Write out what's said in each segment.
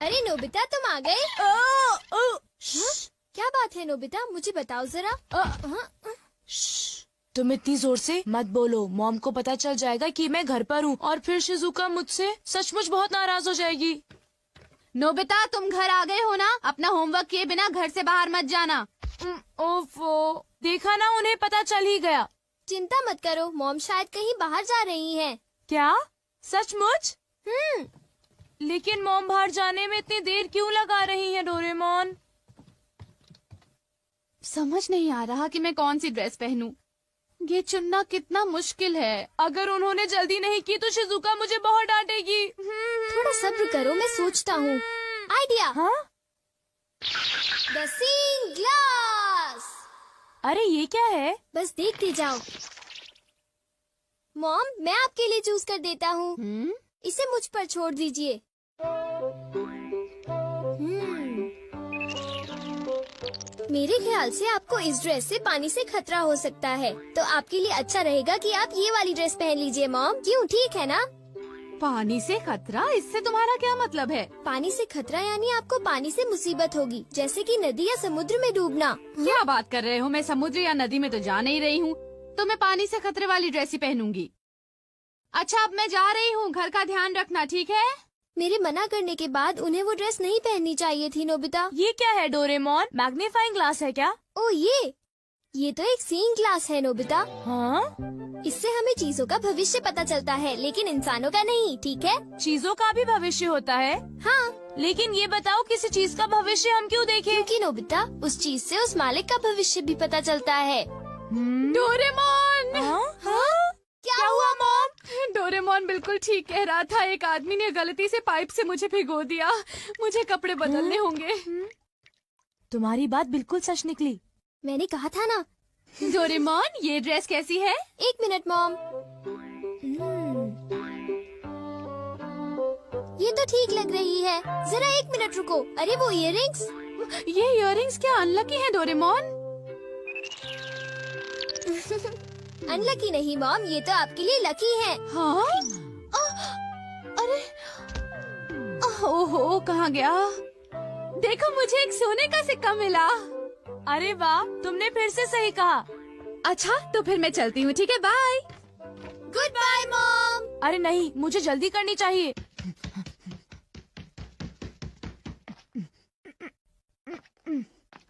अरे नोबिता, तुम आ गए? हाँ? क्या बात है नोबिता, मुझे बताओ जरा। तुम इतनी जोर से मत बोलो, मॉम को पता चल जाएगा कि मैं घर पर हूँ और फिर शिजुका मुझसे सचमुच बहुत नाराज हो जाएगी। नोबिता, तुम घर आ गए हो ना? अपना होमवर्क किए बिना घर से बाहर मत जाना। ओफो, देखा ना, उन्हें पता चल ही गया। चिंता मत करो, मॉम शायद कहीं बाहर जा रही हैं। क्या? सचमुच? लेकिन मॉम बाहर जाने में इतनी देर क्यों लगा रही है डोरेमोन? समझ नहीं आ रहा कि मैं कौन सी ड्रेस पहनूं। ये चुनना कितना मुश्किल है। अगर उन्होंने जल्दी नहीं की तो शिजुका मुझे बहुत डांटेगी। थोड़ा सब्र करो, मैं सोचता हूँ। आइडिया। हाँ? The seeing glass. अरे ये क्या है? बस देखते जाओ। मॉम, मैं आपके लिए चूज कर देता हूँ। इसे मुझ पर छोड़ दीजिए। मेरे ख्याल से आपको इस ड्रेस से पानी से खतरा हो सकता है, तो आपके लिए अच्छा रहेगा कि आप ये वाली ड्रेस पहन लीजिए मॉम। क्यों, ठीक है ना? पानी से खतरा? इससे तुम्हारा क्या मतलब है? पानी से खतरा यानी आपको पानी से मुसीबत होगी, जैसे कि नदी या समुद्र में डूबना। क्या बात कर रहे हो? मैं समुद्र या नदी में तो जा नहीं रही हूँ, तो मैं पानी से खतरे वाली ड्रेस ही पहनूंगी। अच्छा, अब मैं जा रही हूँ, घर का ध्यान रखना, ठीक है? मेरे मना करने के बाद उन्हें वो ड्रेस नहीं पहननी चाहिए थी नोबिता। ये क्या है डोरेमोन? मैग्नीफाइंग ग्लास है क्या? ओ ये तो एक सीइंग ग्लास है नोबिता। हाँ? इससे हमें चीजों का भविष्य पता चलता है, लेकिन इंसानों का नहीं, ठीक है? चीजों का भी भविष्य होता है? हाँ। लेकिन ये बताओ, किसी चीज का भविष्य हम क्यों देखें? क्योंकि नोबिता, उस चीज से उस मालिक का भविष्य भी पता चलता है। डोरेमोन! हाँ? क्या हुआ मॉम? डोरेमोन बिल्कुल ठीक कह रहा था। एक आदमी ने गलती से पाइप से मुझे भिगो दिया। मुझे कपड़े बदलने होंगे। तुम्हारी बात बिल्कुल सच निकली। मैंने कहा था ना। डोरेमोन, ये ड्रेस कैसी है? एक मिनट मॉम। ये तो ठीक लग रही है। जरा एक मिनट रुको। अरे वो इयररिंग्स। ये इयररिंग्स क्या अनलकी है डोरेमोन? अनलकी नहीं मॉम, ये तो आपके लिए लकी है। हाँ? अरे ओहो, कहाँ गया? देखो, मुझे एक सोने का सिक्का मिला। अरे वाह, तुमने फिर से सही कहा। अच्छा, तो फिर मैं चलती हूँ, ठीक है? बाय। Goodbye mom. अरे नहीं, मुझे जल्दी करनी चाहिए।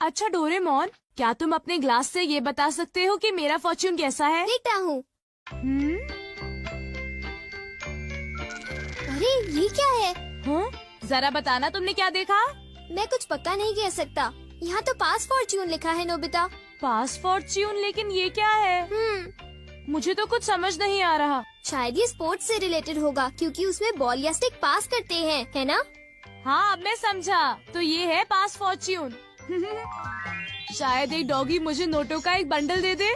अच्छा डोरेमोन, क्या तुम अपने ग्लास से ये बता सकते हो कि मेरा फॉर्च्यून कैसा है? देखता हूँ। अरे ये क्या है? हाँ? जरा बताना, तुमने क्या देखा? मैं कुछ पक्का नहीं कह सकता। यहाँ तो पास फॉर्च्यून लिखा है नोबिता। पास फॉर्च्यून? लेकिन ये क्या है? मुझे तो कुछ समझ नहीं आ रहा। शायद ये स्पोर्ट्स से रिलेटेड होगा, क्योंकि उसमें बॉल या स्टिक पास करते हैं, है ना? हाँ, अब मैं समझा। तो ये है पास फॉर्च्यून। शायद एक डॉगी मुझे नोटों का एक बंडल दे दे।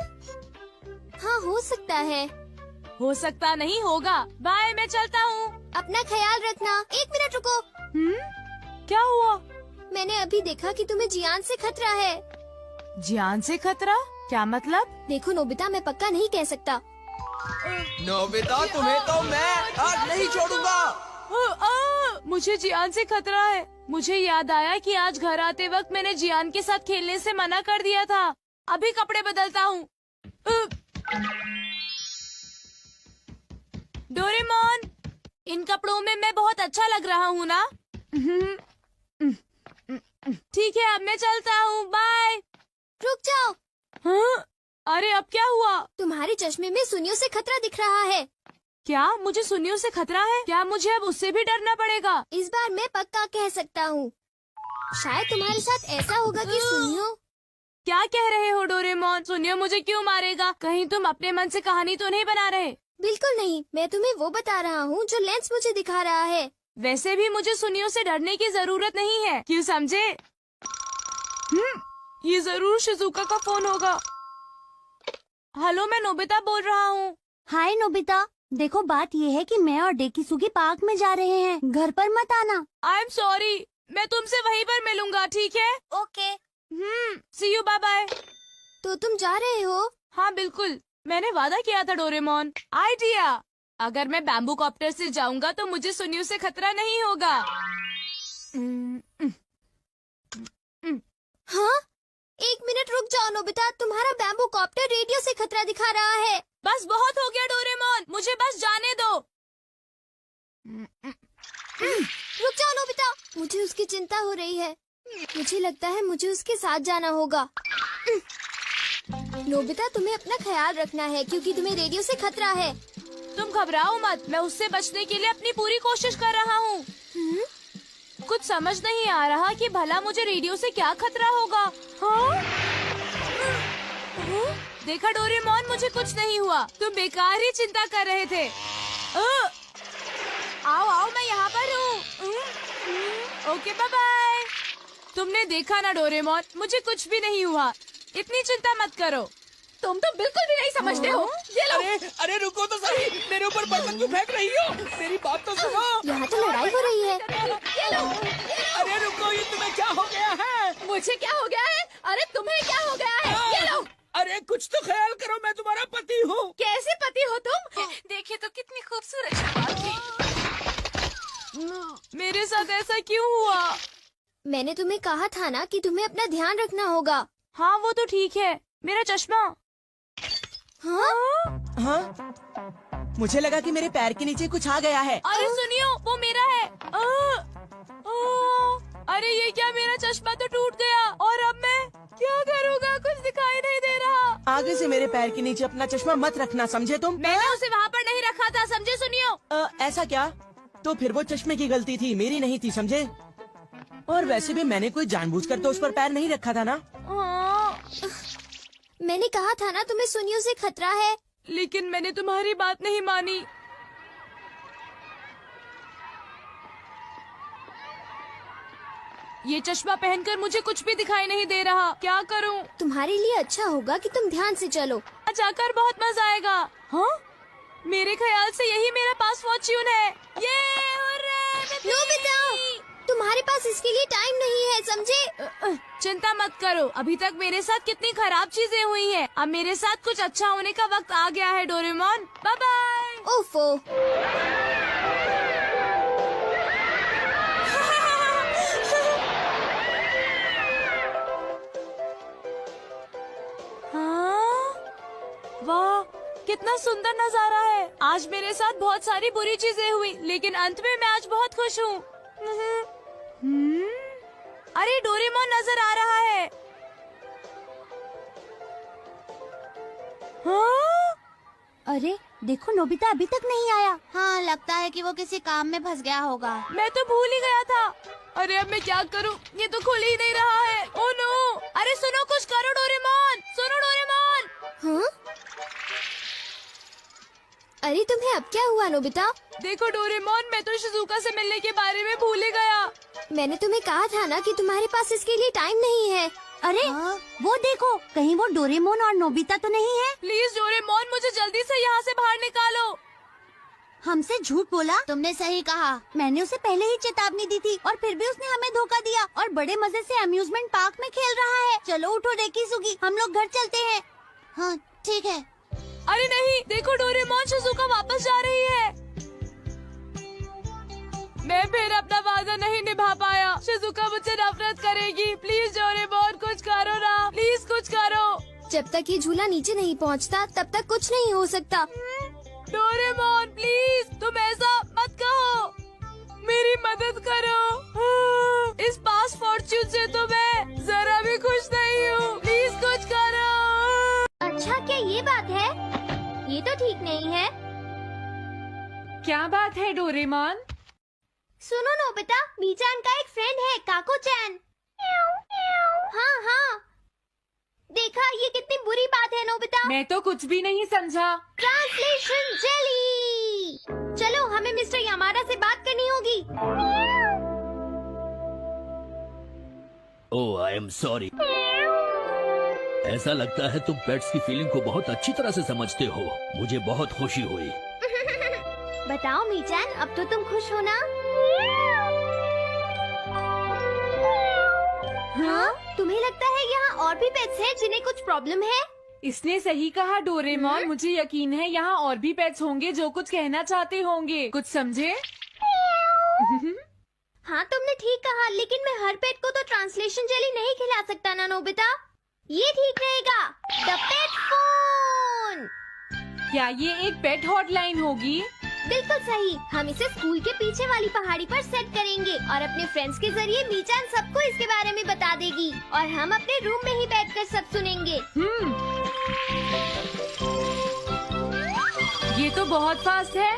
हाँ, हो सकता है। हो सकता नहीं, होगा। बाय, मैं चलता हूँ। अपना ख्याल रखना। एक मिनट रुको। क्या हुआ? मैंने अभी देखा कि तुम्हें जियान से खतरा है। जियान से खतरा? क्या मतलब? देखो नोबिता, मैं पक्का नहीं कह सकता। नोबिता, तुम्हें तो मैं आज नहीं छोड़ूंगा। मुझे जियान से खतरा है। मुझे याद आया कि आज घर आते वक्त मैंने जियान के साथ खेलने से मना कर दिया था। अभी कपड़े बदलता हूँ। डोरेमोन, इन कपड़ों में मैं बहुत अच्छा लग रहा हूँ ना? ठीक है, अब मैं चलता हूँ। बाय। रुक जाओ। हाँ? अरे अब क्या हुआ? तुम्हारे चश्मे में सुनियों से खतरा दिख रहा है। क्या मुझे सुनियों से खतरा है? क्या मुझे अब उससे भी डरना पड़ेगा? इस बार मैं पक्का कह सकता हूँ। शायद तुम्हारे साथ ऐसा होगा कि सुनियो। क्या कह रहे हो डोरेमोन? सुनियो मुझे क्यों मारेगा? कहीं तुम अपने मन से कहानी तो नहीं बना रहे? बिल्कुल नहीं, मैं तुम्हें वो बता रहा हूँ जो लेंस मुझे दिखा रहा है। वैसे भी मुझे सुनियों से डरने की जरूरत नहीं है, क्यों समझे? ये जरूर शिजुका का फोन होगा। हेलो, मैं नोबिता बोल रहा हूँ। हाय नोबिता, देखो बात ये है कि मैं और डेकिसुगी पार्क में जा रहे हैं, घर पर मत आना। आई एम सॉरी, मैं तुमसे वहीं पर मिलूंगा, ठीक है? Okay. See you, bye bye. तो तुम जा रहे हो? हाँ बिल्कुल, मैंने वादा किया था डोरेमोन। आइडिया, अगर मैं बैम्बू कॉप्टर से जाऊंगा तो मुझे सुनियों से खतरा नहीं होगा। नोबिता, तुम्हारा बैम्बू कॉप्टर रेडियो से खतरा दिखा रहा है। बस बहुत हो गया डोरेमोन, मुझे बस जाने दो। रुक जाओ नोबिता, मुझे उसकी चिंता हो रही है। मुझे लगता है मुझे उसके साथ जाना होगा। नोबिता, तुम्हें अपना ख्याल रखना है क्योंकि तुम्हें रेडियो से खतरा है। तुम घबराओ मत, मैं उससे बचने के लिए अपनी पूरी कोशिश कर रहा हूँ। कुछ समझ नहीं आ रहा कि भला मुझे रेडियो से क्या खतरा होगा। हाँ? देखा डोरेमोन, मुझे कुछ नहीं हुआ, तुम बेकार ही चिंता कर रहे थे। आओ आओ, मैं यहाँ पर हूँ। Okay, bye bye. तुमने देखा ना डोरेमोन, मुझे कुछ भी नहीं हुआ, इतनी चिंता मत करो। तुम तो बिल्कुल भी नहीं समझते हो। ये लो। अरे रुको तो सही, मेरे ऊपर बर्तन क्यों फेंक रही हो? मेरी बात तो सुनो। यहाँ तो लड़ाई हो रही है। ये लो। अरे रुको, ये तुम्हें क्या हो गया है? मुझे क्या हो गया है? अरे तुम्हें क्या हो गया है? ये लो। अरे कुछ तो ख्याल करो, मैं तुम्हारा पति हूँ। कैसे पति हो तुम? देखिए तो कितनी खूबसूरत शक्ल थी। मेरे साथ ऐसा क्यों हुआ? मैंने तुम्हें कहा था ना कि तुम्हें अपना ध्यान रखना होगा। हाँ वो तो ठीक है, मेरा चश्मा। हाँ? हाँ? मुझे लगा कि मेरे पैर के नीचे कुछ आ गया है। अरे सुनियो, वो मेरा है। अरे ये क्या, मेरा चश्मा तो टूट गया और अब मैं क्या करूँगा? कुछ दिखाई नहीं दे रहा। आगे से मेरे पैर के नीचे अपना चश्मा मत रखना, समझे तुम? मैंने उसे वहाँ पर नहीं रखा था, समझे सुनियो? ऐसा क्या? तो फिर वो चश्मे की गलती थी, मेरी नहीं थी, समझे? और वैसे भी मैंने कोई जानबूझकर तो उस पर पैर नहीं रखा था ना। मैंने कहा था ना तुम्हें सुनियो से खतरा है। लेकिन मैंने तुम्हारी बात नहीं मानी। ये चश्मा पहनकर मुझे कुछ भी दिखाई नहीं दे रहा, क्या करूं? तुम्हारे लिए अच्छा होगा कि तुम ध्यान से चलो। जाकर बहुत मजा आएगा। हाँ? मेरे ख्याल से यही मेरा पास फॉर्च्यून है। ये नोबिता, तुम्हारे पास इसके लिए टाइम नहीं है, समझे? चिंता मत करो, अभी तक मेरे साथ कितनी खराब चीजें हुई हैं। अब मेरे साथ कुछ अच्छा होने का वक्त आ गया है डोरेमोन। Bye bye. ओफो। हाँ? वाह, कितना सुंदर नजारा है। आज मेरे साथ बहुत सारी बुरी चीजें हुई, लेकिन अंत में मैं आज बहुत खुश हूँ। अरे डोरेमोन नजर आ रहा है। हाँ? अरे देखो, नोबिता अभी तक नहीं आया। हाँ, लगता है कि वो किसी काम में फंस गया होगा। मैं तो भूल ही गया था। अरे अब मैं क्या करूं? ये तो खुल ही नहीं रहा है। Oh no! अरे सुनो, कुछ करो डोरेमोन, सुनो डोरेमोन। हाँ? अरे तुम्हें अब क्या हुआ नोबिता? देखो डोरेमोन, मैं तो शिजुका से मिलने के बारे में भूल ही गया। मैंने तुम्हें कहा था ना कि तुम्हारे पास इसके लिए टाइम नहीं है। अरे वो देखो, कहीं वो डोरेमोन और नोबिता तो नहीं है? प्लीज डोरेमोन, मुझे जल्दी से यहाँ से बाहर निकालो। हमसे झूठ बोला? तुमने सही कहा, मैंने उसे पहले ही चेतावनी दी थी और फिर भी उसने हमें धोखा दिया और बड़े मजे से अम्यूजमेंट पार्क में खेल रहा है। चलो उठो डेकिसुगी, हम लोग घर चलते हैं। हाँ ठीक है। अरे नहीं, देखो डोरेमोन, शिजुका वापस जा रही है। मैं फिर अपना वादा नहीं निभा पाया। शिजुका मुझसे नफरत करेगी। प्लीज डोरेमोन, कुछ करो ना, प्लीज कुछ करो। जब तक ये झूला नीचे नहीं पहुंचता, तब तक कुछ नहीं हो सकता। डोरेमोन प्लीज, तुम ऐसा मत कहो, मेरी मदद करो। इस पास फॉर्च्यून से तो मैं जरा भी खुश नहीं हूँ। प्लीज कुछ करो। अच्छा, क्या ये बात है? ये तो ठीक नहीं है। क्या बात है डोरेमोन? सुनो नोबिता, मीचान का एक फ्रेंड है, काको-चैन। हाँ हाँ, देखा, ये कितनी बुरी बात है नोबिता। मैं तो कुछ भी नहीं समझा। Translation jelly. चलो, हमें मिस्टर यामाडा से बात करनी होगी। ओह, आई एम सॉरी। ऐसा लगता है तुम पेट्स की फीलिंग को बहुत अच्छी तरह से समझते हो। मुझे बहुत खुशी हुई। बताओ मीचान, अब तो तुम खुश हो ना? हाँ? तुम्हें लगता है यहाँ और भी पेट्स हैं जिन्हें कुछ प्रॉब्लम है? इसने सही कहा डोरेमोन, मुझे यकीन है यहाँ और भी पेट्स होंगे जो कुछ कहना चाहते होंगे। कुछ समझे? हाँ तुमने ठीक कहा, लेकिन मैं हर पेट को तो ट्रांसलेशन जेली नहीं खिला सकता ना नोबिता। ये ठीक रहेगा। The pet phone. क्या ये एक पेट हॉटलाइन होगी? बिल्कुल सही। हम इसे स्कूल के पीछे वाली पहाड़ी पर सेट करेंगे और अपने फ्रेंड्स के जरिए मीचान सबको इसके बारे में बता देगी और हम अपने रूम में ही बैठकर सब सुनेंगे। ये तो बहुत फास्ट है।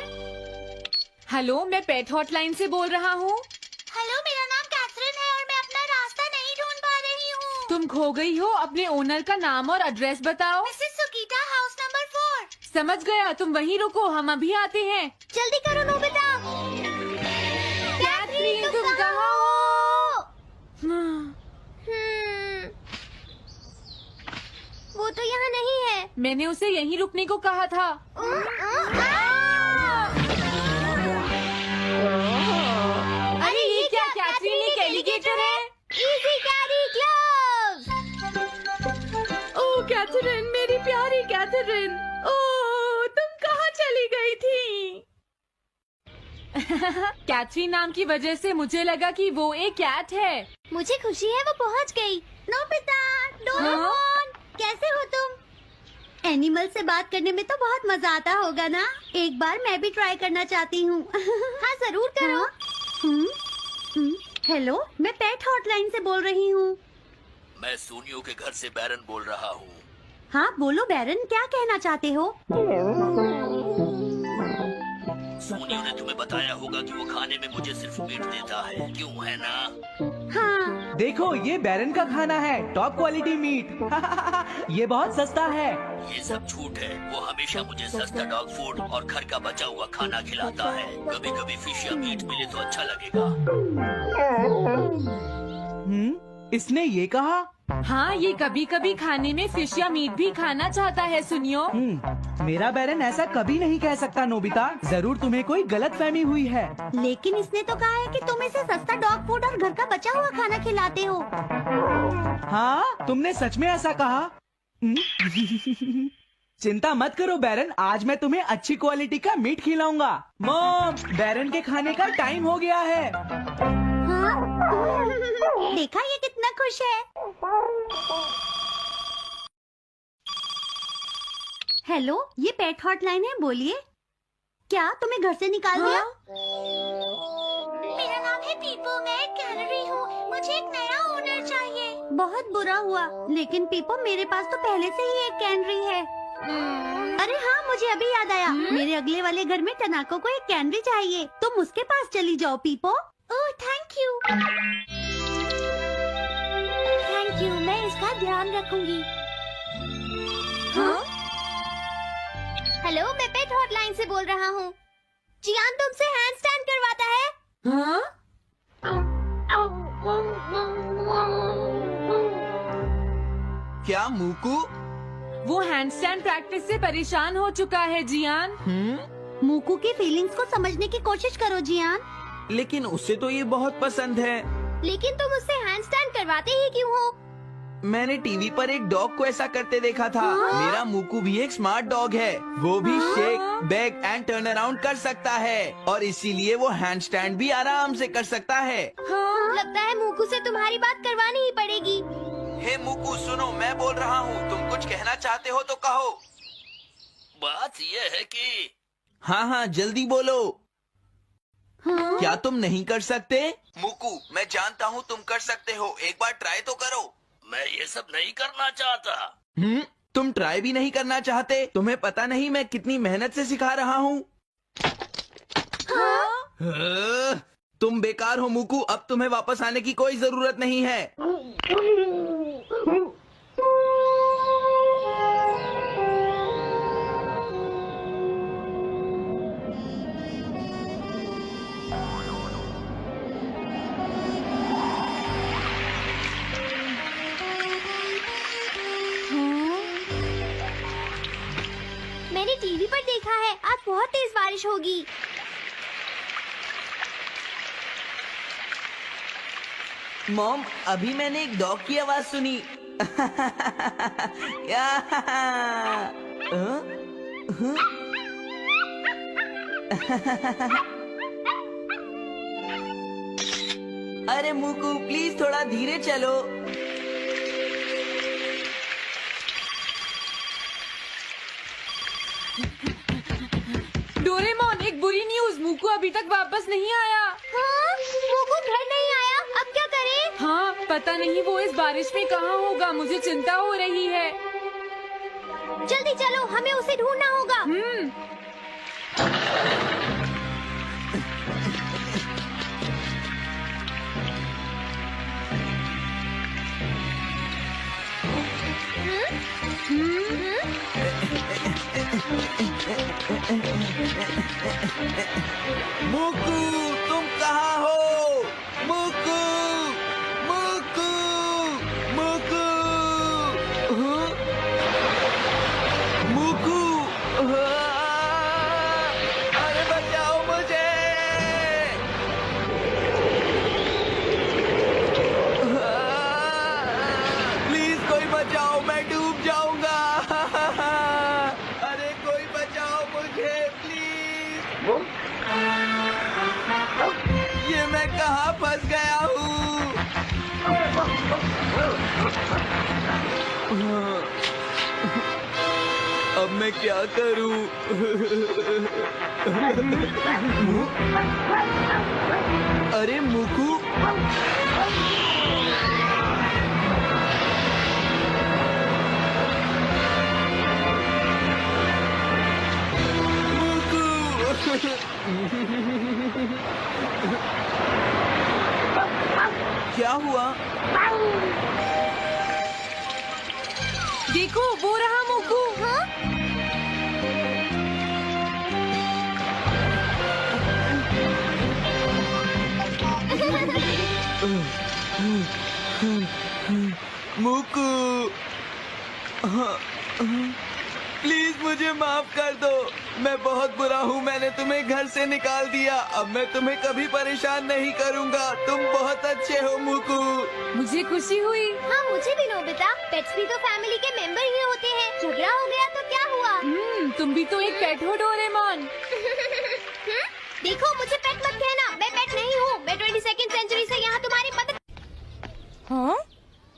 हेलो, मैं पेट हॉटलाइन से बोल रहा हूँ। हेलो, मेरा नाम कैथरीन है और मैं अपना रास्ता नहीं ढूंढ पा रही हूँ। तुम खो गई हो, अपने ओनर का नाम और एड्रेस बताओ। Mrs Sugita, house number 4। समझ गया, तुम वहीं रुको, हम अभी आते हैं। जल्दी करो नोबिता। कैथरीन, तुम कहाँ हो? वो तो यहाँ नहीं है। मैंने उसे यहीं रुकने को कहा था। अरे ये क्या कैथरीन, एक एलिगेटर है। Easy carry gloves. Oh Catherine, मेरी प्यारी कैथरीन, ओह तुम कहाँ चली गई थी? कैथरीन नाम की वजह से मुझे लगा कि वो एक कैट है। मुझे खुशी है वो पहुँच गई। नोबिता, डोरेमोन, कैसे हो तुम? एनिमल से बात करने में तो बहुत मजा आता होगा ना? एक बार मैं भी ट्राई करना चाहती हूँ। हाँ जरूर करो। हेलो, मैं पेट हॉटलाइन से बोल रही हूँ। मैं सोनियो के घर से बैरन बोल रहा हूँ। हाँ बोलो बैरन, क्या कहना चाहते हो? सोनियो ने तुम्हें बताया होगा कि वो खाने में मुझे सिर्फ मीट देता है, क्यों है ना? हाँ। देखो ये बैरन का खाना है, टॉप क्वालिटी मीट। ये बहुत सस्ता है। ये सब झूठ है। वो हमेशा मुझे सस्ता डॉग फूड और घर का बचा हुआ खाना खिलाता है। कभी कभी फिश या मीट मिले तो अच्छा लगेगा। इसने ये कहा? हाँ, ये कभी कभी खाने में फिश या मीट भी खाना चाहता है। सुनियो, मेरा बैरन ऐसा कभी नहीं कह सकता नोबिता। जरूर तुम्हें कोई गलतफहमी हुई है। लेकिन इसने तो कहा है कि तुम इसे सस्ता डॉग फूड और घर का बचा हुआ खाना खिलाते हो। हाँ, तुमने सच में ऐसा कहा? चिंता मत करो बैरन, आज मैं तुम्हें अच्छी क्वालिटी का मीट खिलाऊंगा। मॉम, बैरन के खाने का टाइम हो गया है। हाँ? देखा ये कितना खुश है। हेलो, ये पेट हॉटलाइन है, बोलिए। क्या तुम्हें घर से निकाल दिया? मेरा नाम है पीपो, मैं एक कैनरी हूँ। मुझे एक नया ओनर चाहिए। बहुत बुरा हुआ, लेकिन पीपो मेरे पास तो पहले से ही एक कैनरी है। अरे हाँ, मुझे अभी याद आया। मेरे अगले वाले घर में टनाको को एक कैनरी चाहिए। तुम उसके पास चली जाओ पीपो। Oh thank you. Thank you, मैं इसका ध्यान रखूंगी। हाँ? हेलो, मैं पेट हॉटलाइन से बोल रहा हूँ। जियान तुमसे हैंड स्टैंड करवाता है। हाँ? क्या मूकू? वो हैंडस्टैंड प्रैक्टिस से परेशान हो चुका है जियान। मूकू की फीलिंग्स को समझने की कोशिश करो जियान। लेकिन उसे तो ये बहुत पसंद है। लेकिन तुम उससे हैंड स्टैंड करवाते ही क्यों हो? मैंने टीवी पर एक डॉग को ऐसा करते देखा था। मेरा मूकू भी एक स्मार्ट डॉग है। वो भी shake, back and turn around कर सकता है और इसीलिए वो हैंड स्टैंड भी आराम से कर सकता है। लगता है मूकू से तुम्हारी बात करवानी ही पड़ेगी। हे मूकू सुनो, मैं बोल रहा हूँ, तुम कुछ कहना चाहते हो तो कहो। बात ये है कि हाँ हाँ जल्दी बोलो। क्या तुम नहीं कर सकते? मूकू, मैं जानता हूँ तुम कर सकते हो, एक बार ट्राई तो करो। मैं ये सब नहीं करना चाहता। तुम ट्राई भी नहीं करना चाहते? तुम्हें पता नहीं मैं कितनी मेहनत से सिखा रहा हूँ। तुम बेकार हो मूकू, अब तुम्हें वापस आने की कोई जरूरत नहीं है। मैंने टीवी पर देखा है आज बहुत तेज बारिश होगी। मॉम, अभी मैंने एक डॉग की आवाज सुनी। या अरे मूकू प्लीज थोड़ा धीरे चलो। डोरेमोन, एक बुरी न्यूज, मूकू अभी तक वापस नहीं आया। हाँ, मोकू घर नहीं आया, अब क्या करें? हाँ, पता नहीं वो इस बारिश में कहाँ होगा, मुझे चिंता हो रही है। जल्दी चलो, हमें उसे ढूंढना होगा। मुकू, तुम कहाँ हो? मुकू, मुकू, मुकू, हाँ? मुकू, हाँ? अरे बचाओ मुझे! प्लीज कोई बचाओ, मैं डूब जाऊंगा। अरे कोई बचाओ मुझे प्लीज। ये मैं कहाँ फंस गया हूँ? अब मैं क्या करूँ? अरे मुकू, क्या हुआ? देखो, वो रहा मूकू। हाँ? मुकू, प्लीज मुझे माफ कर दो। मैं बहुत बुरा हूँ, मैंने तुम्हें घर से निकाल दिया। अब मैं तुम्हें कभी परेशान नहीं करूँगा। तुम बहुत अच्छे हो मुकू। मुझे खुशी हुई। हाँ, मुझे भी नोबिता। पेट्स भी तो फैमिली के मेंबर ही होते हैं। झगड़ा हो गया तो क्या हुआ? तुम भी तो एक पेट हो डोरेमोन। देखो, मुझे पेट मत कहना, मैं पेट नहीं हूँ। मैं 22वीं सेंचुरी से यहाँ तुम्हारी मदद। हाँ?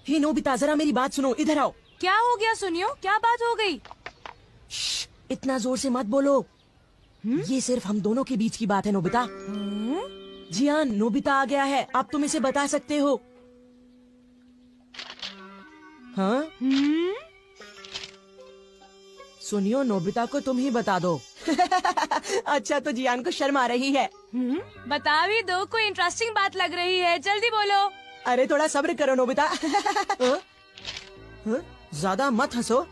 हे नोबिता, जरा मेरी बात सुनो, इधर आओ। क्या हो गया सुनियो, क्या बात हो गई? श्श, इतना जोर से मत बोलो। ये सिर्फ हम दोनों के बीच की बात है नोबिता। जियान, नोबिता आ गया है, आप तुम इसे बता सकते हो। हाँ? सुनियो, नोबिता को तुम ही बता दो। अच्छा, तो जियान को शर्म आ रही है। बता भी दो, कोई इंटरेस्टिंग बात लग रही है, जल्दी बोलो। अरे थोड़ा सब्र करो नोबिता। हाँ? हाँ? ज्यादा मत हंसो।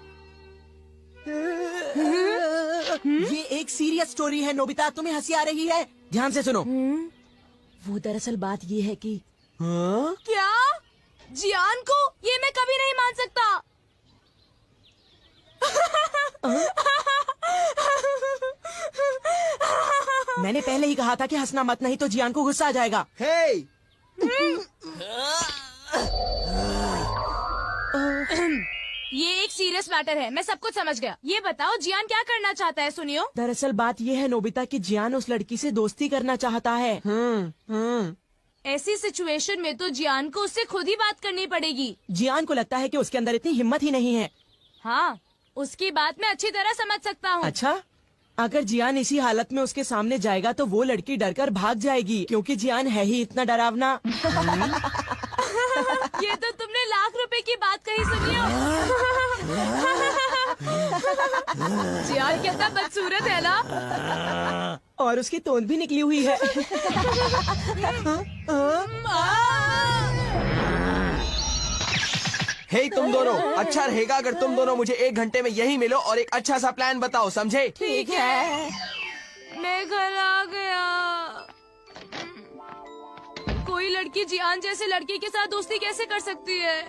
ये एक सीरियस स्टोरी है नोबिता, तुम्हें हंसी आ रही है? ध्यान से सुनो। वो दरअसल बात ये है कि हाँ? क्या? जियान को? ये मैं कभी नहीं मान सकता। मैंने पहले ही कहा था कि हंसना मत, नहीं तो जियान को गुस्सा आ जाएगा। हे! ये एक सीरियस मैटर है, मैं सब कुछ समझ गया। ये बताओ, जियान क्या करना चाहता है सुनियो? दरअसल बात ये है नोबिता कि जियान उस लड़की से दोस्ती करना चाहता है। ऐसी सिचुएशन में तो जियान को उससे खुद ही बात करनी पड़ेगी। जियान को लगता है कि उसके अंदर इतनी हिम्मत ही नहीं है। हाँ, उसकी बात मैं अच्छी तरह समझ सकता हूँ। अच्छा, अगर जियान इसी हालत में उसके सामने जाएगा तो वो लड़की डरकर भाग जाएगी, क्योंकि जियान है ही इतना डरावना। ये तो तुमने लाख रुपए की बात कही सुनियो। जियान कितना बदसूरत है ना? और उसकी तोंद भी निकली हुई है। हे तुम दोनों, अच्छा रहेगा अगर तुम दोनों मुझे 1 घंटे में यहीं मिलो और एक अच्छा सा प्लान बताओ, समझे? ठीक है। मैं घर आ गया। कोई लड़की जियान जैसे लड़की के साथ दोस्ती कैसे कर सकती है?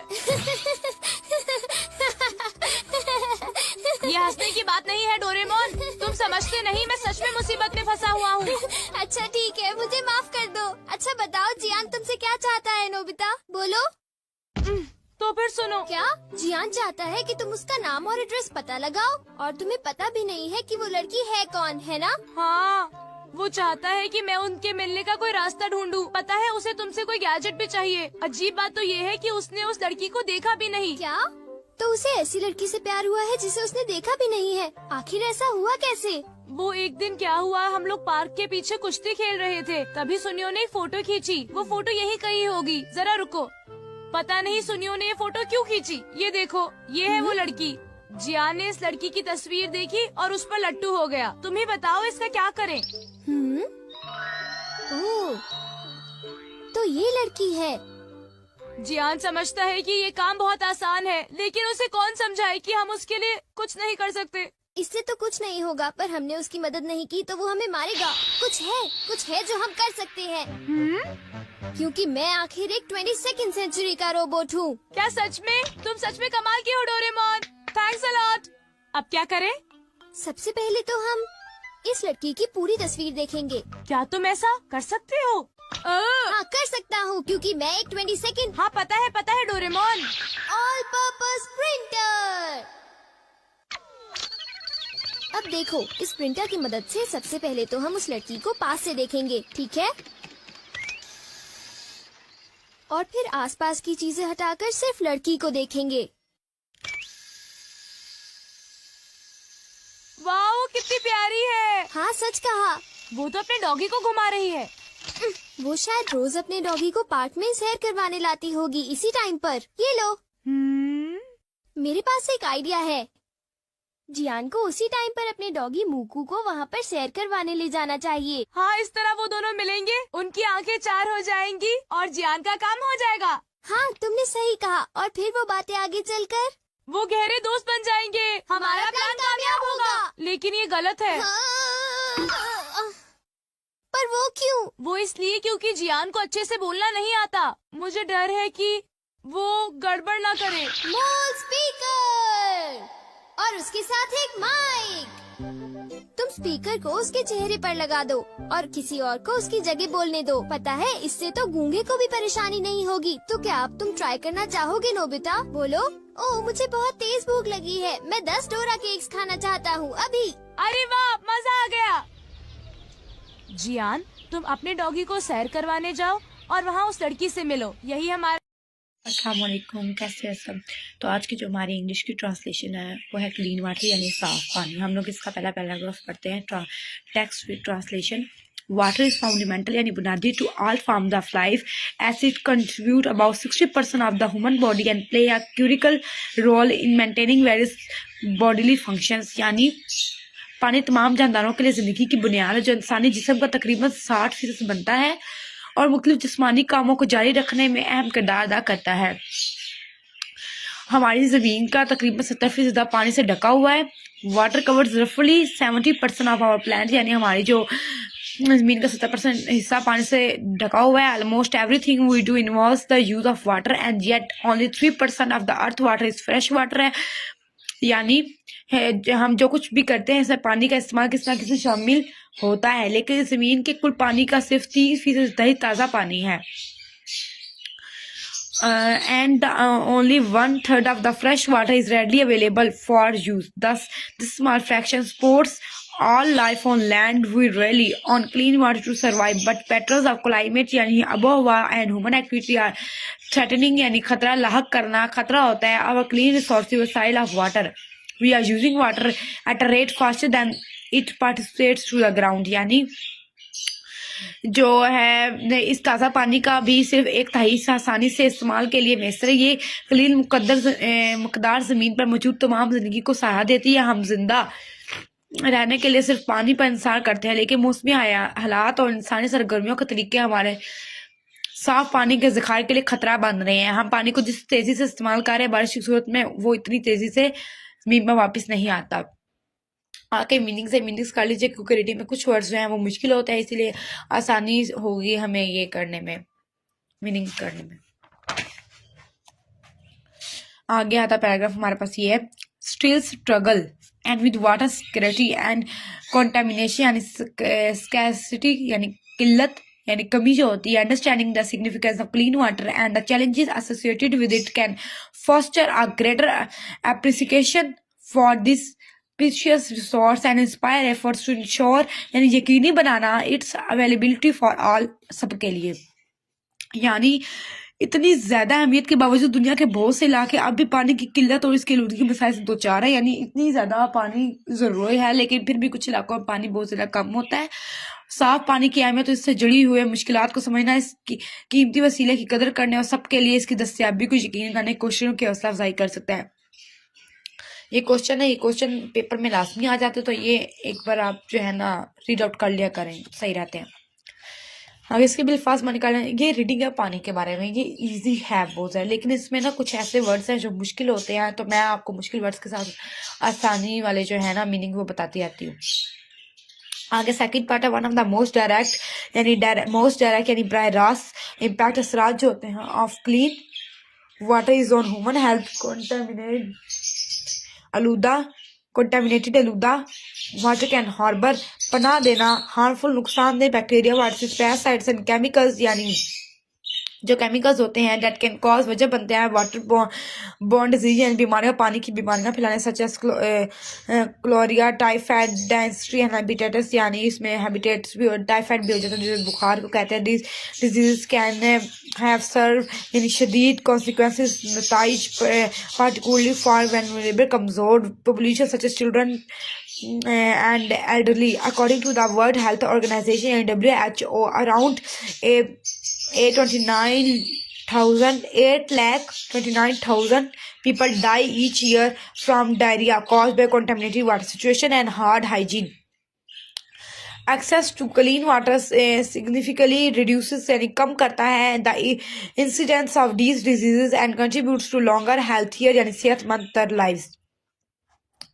ये हंसने की बात नहीं है डोरेमोन, तुम समझते नहीं, मैं सच में मुसीबत में फंसा हुआ हूँ। अच्छा ठीक है, मुझे माफ कर दो। अच्छा बताओ, जियान तुमसे क्या चाहता है नोबिता? बोलो। तो फिर सुनो। क्या? जियान चाहता है कि तुम उसका नाम और एड्रेस पता लगाओ, और तुम्हें पता भी नहीं है कि वो लड़की है कौन, है ना? हाँ, वो चाहता है कि मैं उनके मिलने का कोई रास्ता ढूंढूं। पता है, उसे तुमसे कोई गैजेट भी चाहिए। अजीब बात तो ये है कि उसने उस लड़की को देखा भी नहीं। क्या? तो उसे ऐसी लड़की से प्यार हुआ है जिसे उसने देखा भी नहीं है? आखिर ऐसा हुआ कैसे? वो एक दिन क्या हुआ, हम लोग पार्क के पीछे कुश्ती खेल रहे थे, तभी सुनियो ने एक फोटो खींची। वो फोटो यही कहीं होगी, जरा रुको। पता नहीं सुनियो ने ये फोटो क्यों खींची। ये देखो, ये है वो लड़की। जियान ने इस लड़की की तस्वीर देखी और उस पर लट्टू हो गया। तुम ही बताओ इसका क्या करें। ओह, तो ये लड़की है। जियान समझता है कि ये काम बहुत आसान है, लेकिन उसे कौन समझाए कि हम उसके लिए कुछ नहीं कर सकते। इससे तो कुछ नहीं होगा, पर हमने उसकी मदद नहीं की तो वो हमें मारेगा। कुछ है जो हम कर सकते हैं। क्योंकि मैं आखिर एक 22nd सेंचुरी का रोबोट हूँ। क्या सच में? तुम सच में कमाल की हो डोरेमोन। Thanks a lot. अब क्या करें? सबसे पहले तो हम इस लड़की की पूरी तस्वीर देखेंगे। क्या तुम ऐसा कर सकते हो? हाँ, कर सकता हूँ, क्योंकि मैं एक 22nd हाँ पता है डोरेमोन। All purpose printer. अब देखो, इस प्रिंटर की मदद से सबसे पहले तो हम उस लड़की को पास से देखेंगे, ठीक है? और फिर आसपास की चीजें हटाकर सिर्फ लड़की को देखेंगे। वाओ, कितनी प्यारी है। हाँ, सच कहा। वो तो अपने डॉगी को घुमा रही है। वो शायद रोज अपने डॉगी को पार्क में सैर करवाने लाती होगी इसी टाइम पर। ये लो, मेरे पास एक आइडिया है। जियान को उसी टाइम पर अपने डॉगी मूकू को वहाँ पर सैर करवाने ले जाना चाहिए। हाँ, इस तरह वो दोनों मिलेंगे, उनकी आंखें चार हो जाएंगी और जियान का काम हो जाएगा। हाँ, तुमने सही कहा। और फिर वो बातें आगे चलकर वो गहरे दोस्त बन जाएंगे। हमारा प्लान कामयाब होगा। लेकिन ये गलत है। पर वो क्यों? वो इसलिए क्योंकि जियान को अच्छे से बोलना नहीं आता। मुझे डर है कि वो गड़बड़ ना करे। मॉल स्पीकर और उसके साथ एक माइक। तुम स्पीकर को उसके चेहरे पर लगा दो और किसी और को उसकी जगह बोलने दो। पता है, इससे तो गूंगे को भी परेशानी नहीं होगी। तो क्या अब तुम ट्राई करना चाहोगे नोबिता? बोलो। ओह, मुझे बहुत तेज भूख लगी है। मैं 10 डोरा केक्स खाना चाहता हूँ अभी। अरे वाह, मजा आ गया। जियान, तुम अपने डॉगी को सैर करवाने जाओ और वहाँ उस लड़की से मिलो। यही हमारा। अस्सलाम वालेकुम, कैसे हैं सब। तो आज की जो हमारी इंग्लिश की ट्रांसलेशन है वो है क्लीन वाटर यानी साफ पानी। हम लोग इसका पहला पैराग्राफ पढ़ते हैं। Text with translation. Water is fundamental यानी बुनियादी to all forms of life as it contribute about 60% of the human body and play a critical role in maintaining various bodily functions. यानी पानी तमाम जानदारों के लिए जिंदगी की बुनियाद है, जो इंसानी जिस्म का तकरीबन 60% बनता है और मुख्तलिफ जिस्मानी कामों को जारी रखने में अहम किरदार अदा करता है। हमारी ज़मीन का तकरीबन 70% पानी से ढका हुआ है। वाटर कवर्स रफली 70% ऑफ आवर प्लैनेट, यानी हमारी जो ज़मीन का 70% हिस्सा पानी से ढका हुआ है। Almost everything we do involves the use of water and yet only 3% of the earth water is fresh water है। यानी हम जो कुछ भी करते हैं इसमें पानी का इस्तेमाल किसी न किसी शामिल होता है, लेकिन ज़मीन के कुल पानी का सिर्फ 30% ही ताज़ा पानी है। and only 1/3 of the fresh water is readily available for use. Thus, this small fraction supports all life on land. We rely on clean water to survive, but factors of climate यानी आबोहवा and human activity are threatening यानी खतरा लाहक करना खतरा होता है our clean resources वसाइल of water. We are using water at a rate faster than it participates to the ground. यानी जो है इस ताज़ा पानी का भी सिर्फ 1/3 आसानी से इस्तेमाल के लिए मैसर है। ये कलील मुकदार ज़मीन पर मौजूद तमाम ज़िंदगी को सहारा देती है। हम जिंदा रहने के लिए सिर्फ पानी पर इंतज़ार करते हैं, लेकिन मौसमी हालात और इंसानी सरगर्मियों के तरीके हमारे साफ पानी के ज़खायर के लिए खतरा बन रहे हैं। हम पानी को जिस तेज़ी से इस्तेमाल कर रहे हैं, बारिश की सूरत में वो इतनी तेज़ी से ज़मीन में वापस नहीं आता। आके मीनिंग्स कर लीजिए, क्योंकि रीडिंग में कुछ वर्ड्स जो हैं वो मुश्किल होता है, इसीलिए आसानी होगी हमें ये करने में, मीनिंग करने में। आगे आता पैराग्राफ हमारे पास ये है। Still struggle and with water security and contamination यानी स्कैर्सिटी यानी किल्लत यानी कमी जो होती है। Understanding the significance of clean water and the challenges associated with it can foster a greater appreciation for this precious resource and inspire efforts to ensure यानी यकीनी बनाना its availability for all सबके लिए। यानी इतनी ज्यादा अहमियत के बावजूद दुनिया के बहुत से इलाके अब भी पानी की किल्लत और इसके आलूदगी के मसाइल से दो चार है। यानी इतनी ज्यादा पानी जरूरी है, लेकिन फिर भी कुछ इलाकों में पानी बहुत ज्यादा कम होता है। साफ पानी की अहमियत और इससे जुड़ी हुए मुश्किलात को समझना, इसकी कीमती वसीले की कदर करने और सबके लिए इसकी दस्तयाबी को यकीन करने की कोशिशों की हौसला अफजाई कर सकता है। ये क्वेश्चन है, ये क्वेश्चन पेपर में लाजमी आ जाते, तो ये एक बार आप जो है ना रीड आउट कर लिया करें, सही रहते हैं। अब इसके भी अल्फाज में निकालें। ये रीडिंग है पानी के बारे में, ये इजी है बहुत ज़्यादा, लेकिन इसमें ना कुछ ऐसे वर्ड्स हैं जो मुश्किल होते हैं, तो मैं आपको मुश्किल वर्ड्स के साथ आसानी वाले जो है ना मीनिंग वो बताती आती हूँ। आगे सेकंड पार्ट है, one of the most direct यानी बराह रास्त इम्पैक्ट असरात जो होते हैं of clean water is on human health. Contaminated आलूदा वाटर कैन हार्बर पनाह देना हार्मफुल नुकसानदेह bacteria, viruses, parasites and chemicals, यानी जो केमिकल्स होते हैं डेट कैन कॉज वजह बनते हैं वाटर बॉर्न डिजीज यानी बीमारियां, पानी की बीमारियां फैलाने, such as cholera, typhoid, dysentery and hepatitis, यानी इसमें हेपेटाइटिस भी और टाइफाइड भी हो जाता है जो बुखार को कहते हैं। डिजीज कैन हैव सर्व यानी शदीद कॉन्सिक्वेंसेस, नताइज पार्टिकुलरली फॉर वेनरेबल कमजोर population such as children and elderly. According to the World Health Organization and WHO, around 829,000 people die each year from diarrhea caused by contaminated water situation and hard hygiene. Access to clean water significantly reduces यानी कम करता है the incidence of these diseases and contributes to longer, healthier यानी सेहतमंद तर lives.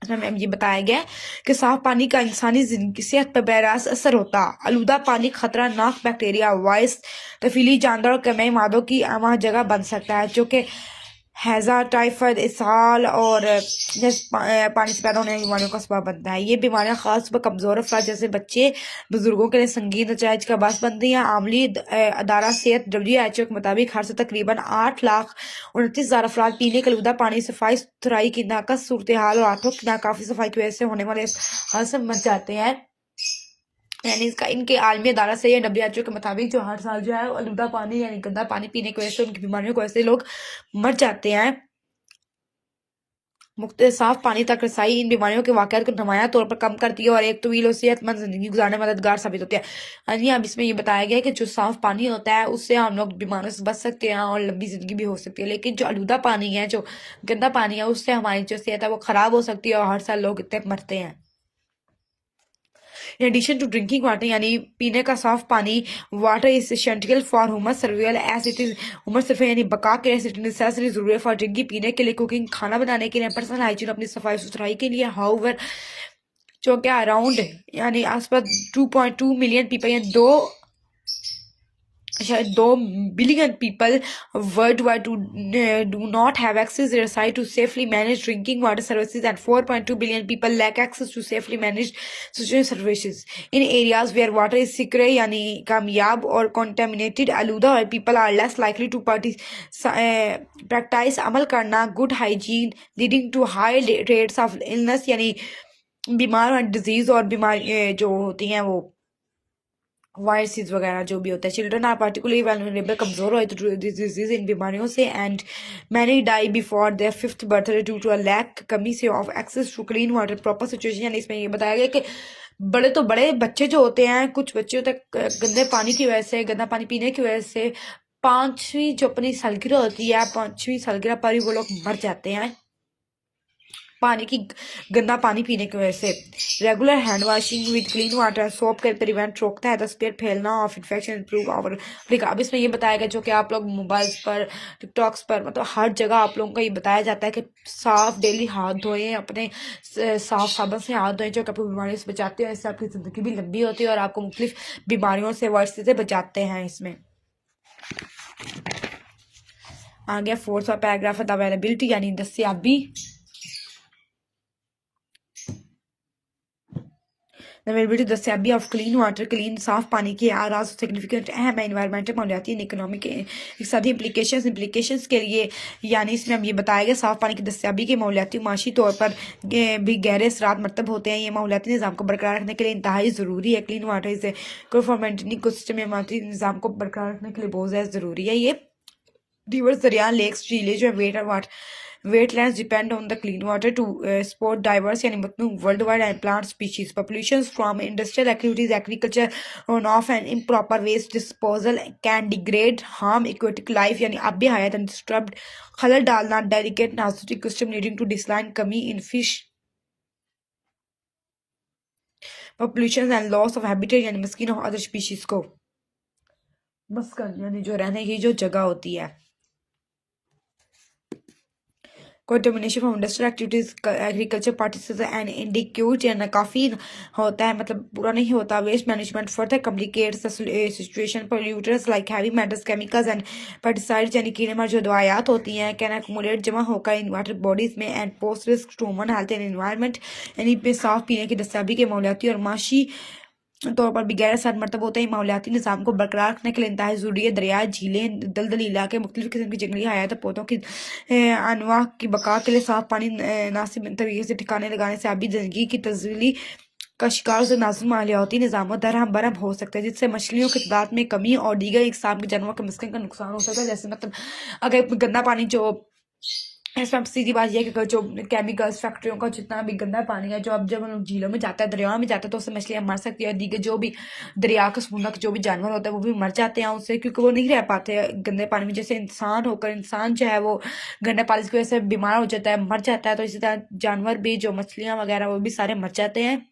इसमें ये बताया गया कि साफ पानी का इंसानी जिंदगी सेहत पर बेरास असर होता। आलूदा पानी खतरनाक बैक्टीरिया, वायरस, तफीली जानदार और कई मादों की आमा जगह बन सकता है जो कि हैजा, टाइफाइड, इसहाल और पानी से पैदा होने वाली बीमारियों का सबब बनता है। ये बीमारियां खास पर कमजोर अफराद जैसे बच्चे, बुजुर्गों के लिए संगीन नतीज का बास बनती हैं। आमली अदारा सेहत WHO के मुताबिक हर से तकरीबन 8,29,000 अफराद पीने के आलूदा पानी, सफाई सुथराई की नाकस सूरत हाल और आंखों की नाकाफी सफाई की वजह से होने वाले हादसे मर जाते हैं। यानी इसका इनके आलमी अदालत से या WHO के मुताबिक जो हर साल जो है आलूदा पानी यानी गंदा पानी पीने की वजह से उनकी बीमारियों की वजह से लोग मर जाते हैं। साफ पानी तक रसाई इन बीमारियों के वाक़यात को नुमाया तौर पर कम करती है और एक तवील और सेहतमंद जिंदगी गुजारने में मददगार साबित होती है। यानी अब इसमें ये बताया गया है कि जो साफ पानी होता है उससे हम लोग बीमारियों से बच सकते हैं और लंबी जिंदगी भी हो सकती है, लेकिन जो आलूदा पानी है, जो गंदा पानी है, उससे हमारी जो सेहत है वो खराब हो सकती है और हर साल लोग इतने मरते हैं। In addition to drinking water यानी पीने का साफ पानी, water is essential for human survival as it is human survival यानी बका के लिए necessary जरूरी है for drinking पीने के लिए, कुकिंग खाना बनाने के लिए, पर्सनल हाइजीन अपनी सफाई सुथराई के लिए। However जो क्या अराउंड यानी आसपास 2.2 मिलियन पीपल या 2 billion people worldwide do not have access to safely managed drinking water services and 4.2 billion people lack access to safely managed sewage services in areas where water is secure यानी कामयाब और contaminated आलूदा और people are less likely to practice अमल करना good hygiene leading to high rates of illness यानी बीमार और disease और बीमारी जो होती हैं वो वायरसेस वगैरह जो भी होता है। चिल्ड्रन आर पार्टिकुलरली वल्नरेबल कमजोर हो तो डिजीज इन बीमारियों से and many die before their 5th birthday due to a lack कमी से of access to clean water proper situation. यानी इसमें ये बताया गया कि बड़े तो बड़े बच्चे जो होते हैं, कुछ बच्चे तक गंदे पानी की वजह से, गंदा पानी पीने की वजह से 5वीं जो अपनी सालगिरह होती है 5वीं सालगिरह पर ही वो लोग मर जाते हैं पानी की गंदा पानी पीने की वजह से। Regular hand washing with clean water soap का प्रिवेंट रोकता है द स्प्रेड फैलना ऑफ इन्फेक्शन इम्प्रूव और अब इसमें ये बताया गया जो कि आप लोग मोबाइल्स पर, टिकटॉक्स पर, मतलब हर जगह आप लोगों को ये बताया जाता है कि साफ डेली हाथ धोएं, अपने साफ साबुन से हाथ धोएं जो कि आपको बीमारियों से बचाते हैं। इससे आपकी ज़िंदगी भी लंबी होती है और आपको मुख्तलिफ बीमारियों से वायरस से बचाते हैं। इसमें आ गया 4th पैराग्राफ द अवेलेबिलिटी यानी दस्तयाबी। दस्तयाबी ऑफ क्लीन वाटर, क्लीन साफ पानी की आराज सिग्निफिकेंट अहम है इन्वायरमेंटल, माहौलियाती, इकोनॉमिक, इक़्तिसादी इम्प्लीकेशंस के लिए। यानी इसमें अब ये बताया गया साफ पानी की दस्तयाबी के माहौलियाती माशी तौर पर भी गहरे असरात मरतब होते हैं। ये माहौलियाती निज़ाम को बरकरार रखने के लिए इंतहाई ज़रूरी है। क्लीन वाटर इसे फॉर मेंटेनिंग इकोसिस्टम माहौलियाती निज़ाम को बरकरार रखने के लिए बहुत ज़्यादा ज़रूरी है। ये Rivers, दरिया, lakes, झीलें जो है wetlands depend on the clean water to support diverse यानी मतलब worldwide and plant species. Populations from industrial activities, agriculture, runoff and improper waste disposal can degrade, harm aquatic life यानी अब भी hayat and disturbed, खलल डालना delicate नाजुक ecosystem leading to decline, कमी in fish populations and loss of habitat यानी mosquito और other species को मस्कन यानी जो रहने की जो जगह होती है contamination from industrial activities, agriculture practices and indicate यानी काफ़ी होता है मतलब पूरा नहीं होता. Waste management further complicates the situation. Polluters like heavy metals, chemicals and pesticides यानी कीड़े मार जो दवायात होती हैं can accumulate जमा होकर in water bodies में and pose risk to human health and environment यानी पे साफ पीने की दस्तयाबी के माहौलियाती और माशी तौर पर भी गैर असर मरतब होते हैं. माहौलियाती निज़ाम को बरकरार रखने के लिए इंतहाई ज़रूरी है दरिया, झीलें, दलदली इलाके, मुख्तलिफ किस्म की जंगली हयात पौधों की अनवा की बका के लिए साफ पानी नासिब तरीके से ठिकाने लगाने से आबी ज़िंदगी की तब्दीली का शिकार से नाजुक माहौलियाती निज़ाम दरहम बरहम हो सकता है, जिससे मछलियों की तादाद में कमी और दीगर इकसाम के जानवरों के मस्कन का नुकसान हो सकता है. जैसे मतलब अगर गंदा पानी जो इसमें सीधी बात यह है कि जो केमिकल्स फैक्ट्रियों का जितना भी गंदा पानी है जो अब जब हम लोग झीलों में जाता है, दरियाओं में जाता है तो उससे मछलियाँ मर सकती है. दीगर जो भी दरिया का समुद्र जो भी जानवर होता है वो भी मर जाते हैं उससे, क्योंकि वो नहीं रह पाते गंदे पानी में. जैसे इंसान होकर इंसान जो है वो गंदे पानी की वजह से बीमार हो जाता है, मर जाता है, तो इसी तरह जानवर भी जो मछलियाँ वगैरह वो भी सारे मर जाते हैं.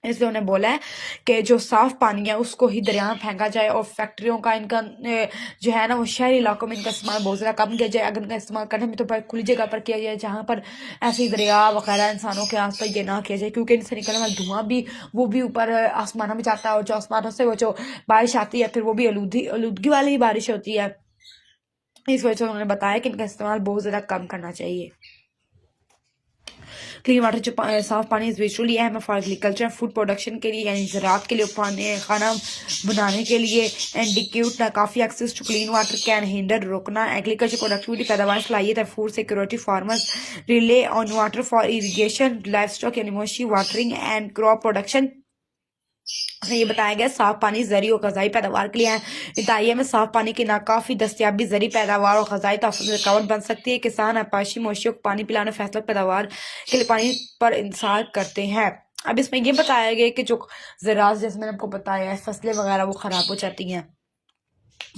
इसलिए उन्हें बोला है कि जो साफ पानी है उसको ही दरिया में फेंका जाए और फैक्ट्रियों का इनका जो है ना वो शहरी इलाकों में इनका इस्तेमाल बहुत ज़्यादा कम किया जाए. अगर इनका इस्तेमाल करने में तो खुली जगह पर किया जाए जहाँ पर ऐसे ही दरिया वगैरह इंसानों के आस पास ये ना किया जाए, क्योंकि इनसे निकलने वाला धुआं भी वो भी ऊपर आसमानों में जाता है और जो आसमानों से वो जो बारिश आती है फिर वो भी आलूदगी वाली ही बारिश होती है. इस वजह से उन्होंने बताया कि इनका इस्तेमाल बहुत ज़्यादा कम करना चाहिए. क्लीन वाटर जो साफ पानी इज विजुअली अहम है फॉर एग्रीकल्चर फूड प्रोडक्शन के लिए यानी ज़राअत के लिए, पानी खाना बनाने के लिए. एंड काफ़ी access to clean water can hinder रोकना एग्रीकल्चर प्रोडक्टिविटी पैदावार सलाहियत है. Food security farmers rely on water for irrigation, livestock यानी मवेशी वाटरिंग एंड क्रॉप प्रोडक्शन. ये बताया गया साफ पानी जरी और गजाई पैदावार के लिए है. इंतहाई में साफ पानी की नाकाफी दस्तियाबी जरी पैदावार और गजाई तहफ़्फ़ुज़ में रुकावट बन सकती है. किसान अपाशी मवेशियों को पानी पिलाने फैसला पैदावार के लिए पानी पर इंतज़ार करते हैं. अब इसमें यह बताया गया कि जो ज़राअत जैसे मैंने आपको बताया है फसलें वगैरह वो ख़राब हो जाती हैं.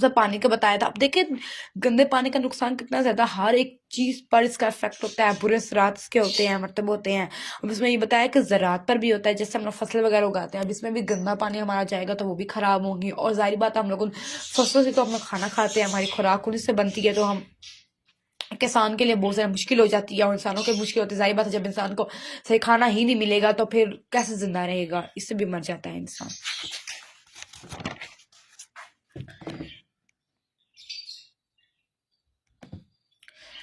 सब पानी का बताया था. अब देखिए गंदे पानी का नुकसान कितना ज़्यादा हर एक चीज़ पर इसका इफेक्ट होता है. बुरे असरात इसके होते हैं मतलब होते हैं. अब इसमें ये बताया कि ज़राअत पर भी होता है, जैसे हम लोग फसल वगैरह उगाते हैं. अब इसमें भी गंदा पानी हमारा जाएगा तो वो भी ख़राब होंगी. और जाहिर बात है हम लोग उन फसलों से तो हम लोग खाना खाते हैं, हमारी खुराक उन्हीं से बनती है, तो हम किसान के लिए बहुत ज़्यादा मुश्किल हो जाती है और इंसानों के मुश्किल होती है. जाहिर बात है जब इंसान को सही खाना ही नहीं मिलेगा तो फिर कैसे जिंदा रहेगा, इससे भी मर जाता है इंसान.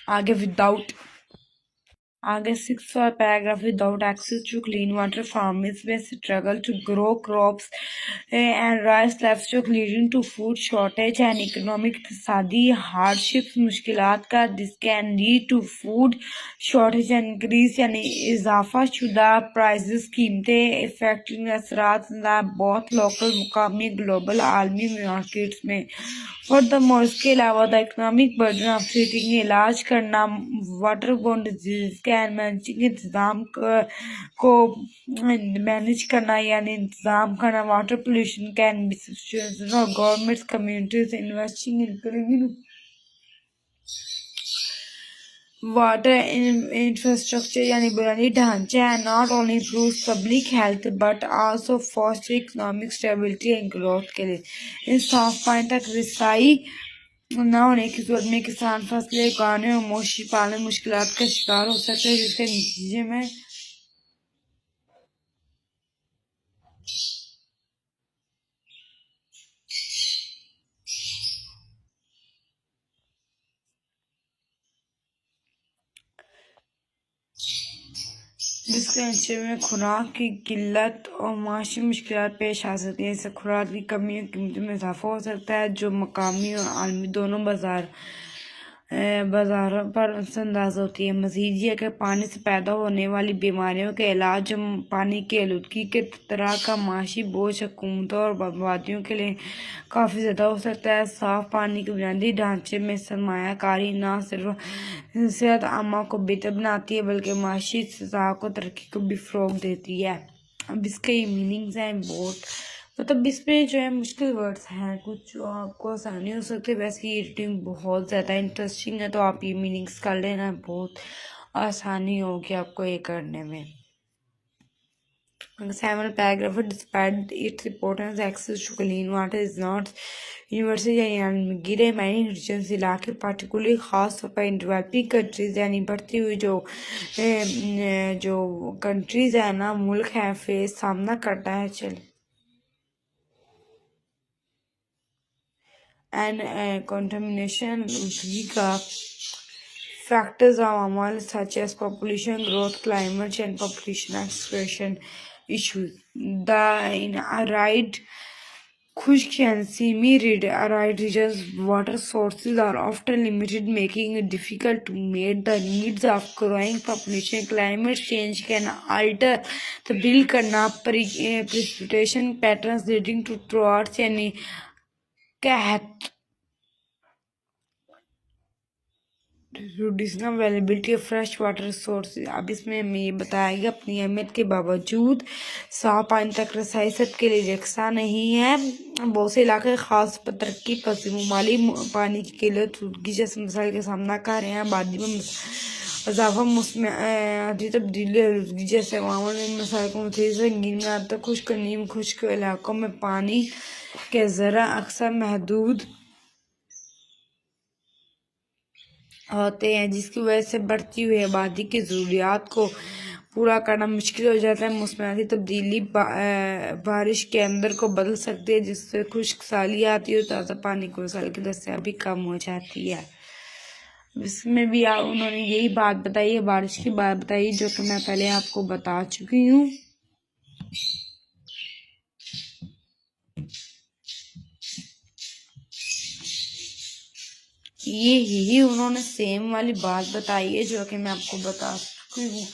आगे 6 paragraph without access to clean water farmers may struggle to grow crops and raise livestock leading to food shortage and economic इक़्तिसादी हार्डशिप्स मुश्किलात का this can lead to food shortage and increase यानी इजाफा शुदा प्राइसेस कीमतें affecting असरात बहुत local मुकामी ग्लोबल आलमी मार्केट्स में. फर्दरमोर इसके अलावा the economic burden of treating इलाज करना water borne disease can managing इंतज़ाम को मैनेज करना यानी इंतज़ाम करना water pollution can be situation और governments communities investing in clean water infrastructure यानी बुनियादी ढांचा है. Not only improve public health but also foster economic stability and growth के लिए. इन साफ पानी तक रसाई न होने की सूरत में किसान फसलें उगाने और मवेशी पालन मुश्किलात का शिकार हो सकते हैं, जिसके नतीजे में खुराक की किल्लत और माशी मुश्किलात पेश आ सकती है. इससे खुराक की कमी और कीमतों में इजाफा हो सकता है जो मकामी और आलमी दोनों बाजार बाजारों पर अंदाज होती है। मजीद ये कि पानी से पैदा होने वाली बीमारियों के इलाज, पानी की आलूदगी के तरह का माशी बोझ हुकूमतों और आबादियों के लिए काफ़ी ज़्यादा हो सकता है। साफ पानी के बुनियादी ढांचे में सरमायाकारी न सिर्फ सेहत आमा को बेहतर बनाती है बल्कि माशी सतह को तरक्की को भी फ़रोग देती है। अब इसके ये मीनिंग्स हैं बहुत, मतलब इसमें जो है मुश्किल वर्ड्स हैं कुछ जो आपको आसानी हो सकती है, वैसे ये रीडिंग बहुत ज़्यादा इंटरेस्टिंग है तो आप ये मीनिंग्स कर लेना, बहुत आसानी होगी आपको ये करने में। Several paragraph, despite its importance, access to clean water is not universal and गिरे many regions इलाके particularly खास तौर पर in developing countries यानी बढ़ती हुई जो कंट्रीज है ना, मुल्क है, फेस सामना करता है and contamination का factors are such as population growth, climate change, population expansion issues. In arid, khushk and semi-arid regions, water sources are often limited, making it difficult to meet the needs of growing population. Climate change can alter तब्दील करना precipitation patterns leading to droughts यानी कहत, reducing availability of fresh water resources. अब इसमें हमें ये बताया गया अपनी अहमियत के बावजूद साफ पानी तक रसाई सबके लिए यकसा नहीं है। बहुत से इलाके खास तरक्की पसीब ममालिक पानी की किल्लत जैसे मसाइल का सामना कर रहे हैं। आबादी में इजाफा, मौसमी तब्दीली जैसे मामूली मसाइल को मज़ीद संगीन बनाता है। खुश्क नीम खुश्क इलाकों में पानी के ज़रा अक्सर महदूद होते हैं जिसकी वजह से बढ़ती हुई आबादी की ज़रूरियात को पूरा करना मुश्किल हो जाता है। मौसमी तब्दीली बारिश के अंदर को बदल सकती है जिससे खुश्क साली आती है और ताज़ा पानी को वसाइल की दस्तयाबी भी कम हो जाती है। इसमें भी उन्होंने यही बात बताई है, बारिश की बात बताई जो कि मैं पहले आपको बता चुकी हूँ। यही उन्होंने सेम वाली बात बताई है जो कि मैं आपको बता चुकी हूँ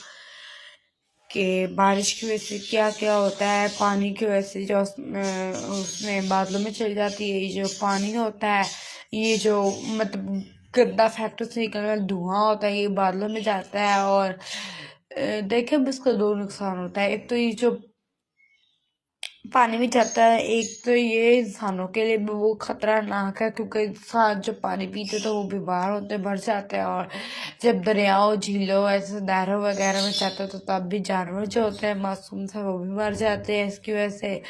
कि बारिश की वजह से क्या क्या होता है। पानी की वजह से जो उसमें बादलों में चल जाती है, ये जो पानी होता है, ये जो मतलब गंदा फैक्ट्री से निकलने वाला धुआं होता है, ये बादलों में जाता है। और देखिए अब इसका दो नुकसान होता है। एक तो ये जो पानी में जाता है, एक तो ये इंसानों के लिए भी वो खतरनाक है क्योंकि इंसान जो पानी पीते तो वो बीमार होते मर जाते हैं। और जब दरियाओं झीलों ऐसे नहरों वगैरह में जाते हैं तो तब भी जानवर जो होते हैं मासूम से वो भी मर जाते हैं इसकी वजह से,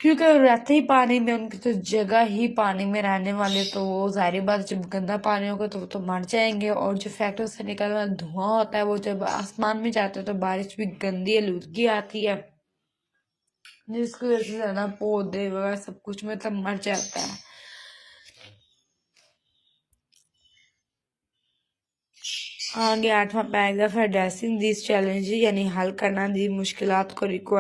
क्योंकि रहते ही पानी में, उनकी तो जगह ही पानी में रहने वाले, तो वो जाहिर बात जब गंदा पानी होगा तो वो तो मर जाएंगे। और जो फैक्ट्री से निकलने वाला धुआं होता है वो जब आसमान में जाता है तो बारिश भी गंदी आलूदगी आती है जिसकी वजह से ज़्यादा पौधे वगैरह सब कुछ मतलब मर जाता है। आगे 8वां पैराग्राफ है, एड्रेसिंग दिस चैलेंज यानी हल करना दी मुश्किलात को रिक्वायर